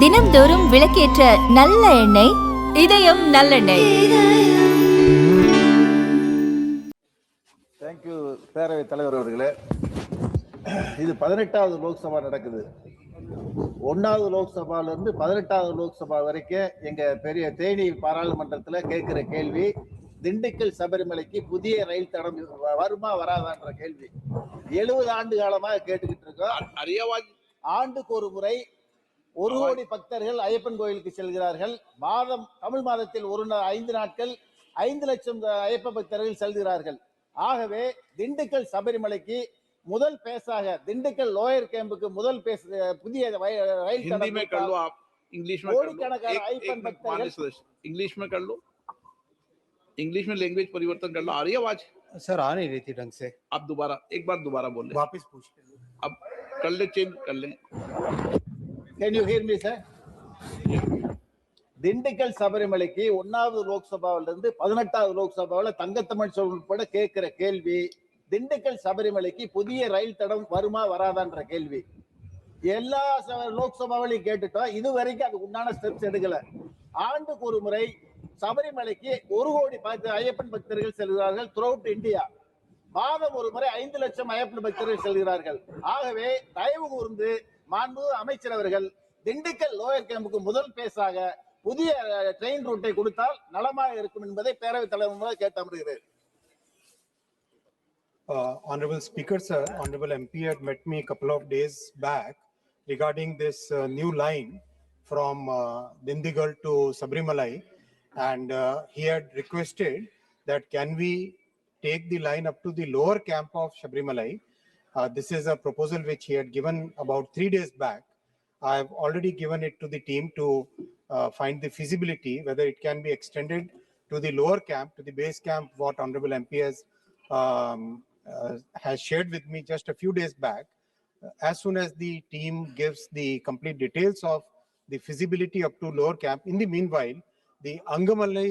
தினம்தோறும் விளக்கேற்ற நல்ல எண்ணெய் இதயம் நல்லெண்ணெய். தேங்க்யூ பேரவைத் தலைவர் அவர்களே. இது 18வது லோக்சபா நடக்குது. 1வது லோக்சபாலிருந்து 18வது லோக்சபா வரைக்கும் எங்க பெரிய தேனி பாராளுமன்றத்தில் கேட்கிற கேள்வி, திண்டுக்கல் சபரிமலைக்கு புதிய ரயில் தடம் வருமா வராதான்ற கேள்வி 70 ஆண்டு காலமாக கேட்டுக்கிட்டு இருக்கோம். ஆண்டுக்கு ஒரு முறை 1 கோடி பக்தர்கள் ஐயப்பன் கோயிலுக்கு செல்கிறார்கள். தமிழ் மாதத்தில் 5 நாட்கள் 5 லட்சம் ஐயப்ப பக்தர்கள் செல்கிறார்கள். ஆகவே திண்டுக்கல் சபரிமலைக்கு முதல் பேஸாக திண்டுக்கல் லோயர் கேம்புக்கு முதல் பேஸ் புதிய ரயில் தடம் கோடிக்கணக்கான ஐயப்பன் பக்தர்கள் इंग्लिश में लैंग्वेज परिवर्तन कर लो. आ रही आवाज? सर आ नहीं रही थी ढंग से. आप एक बार दोबारा बोल ले. वापस पूछ ले. अब कर ले, चेंज कर ले. Can you hear me, sir? Dindigul சபரிமலைக்கு 1வது லோக்சபாவில இருந்து 18வது லோக்சபாவில் தங்கத்தமிழ் உட்பட கேட்கிற கேள்வி, திண்டுக்கல் சபரிமலைக்கு புதிய ரயில் தடம் வருமா வராதான்ற கேள்வி எல்லா லோக்சபாவிலையும் கேட்டுட்டோம். இது வரைக்கும் அதுக்கு உண்டான ஸ்டெப்ஸ் எடுக்கல. ஆண்டுக்கு ஒரு முறை சபரிமலைக்கு 1 கோடி ஐயப்பன் பக்தர்கள் செல்கிறார்கள் த்ரூஅவுட் இந்தியா. மாதம் ஒரு முறை 5 லட்சம் ஐயப்பன் பக்தர்கள் செல்கிறார்கள். ஆகவே தயவு கூர்ந்து மாண்பு அமைச்சர் அவர்கள் திண்டுக்கல் லோயர் கேம்புக்கு முதல் பேஸாக புதிய ட்ரெயின் ரூட்டை கொடுத்தால் நலமாக இருக்கும் என்பதை பேரவைத் தலைவர் மூலம் கேட்டு அமர்கிறேன். Honorable Speaker, sir, Honorable MP had met me a couple of days back regarding this new line from Dindigul to Sabrimalai, and he had requested that can we take the line up to the lower camp of Sabrimalai. This is a proposal which he had given about 3 days back. I have already given it to the team to find the feasibility, whether it can be extended to the lower camp, to the base camp, what Honorable MP has shared with me just a few days back. As soon as the team gives the complete details of the feasibility up to lower camp, in the meanwhile, the Angamalai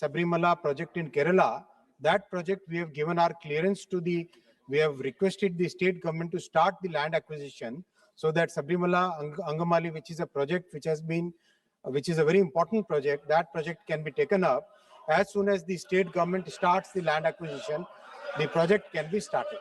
Sabrimala project in Kerala, that project we have given our clearance to we have requested the state government to start the land acquisition so that Sabrimala Angamali, which is a project which is a very important project, that project can be taken up. As soon as the state government starts the land acquisition, the project can be started.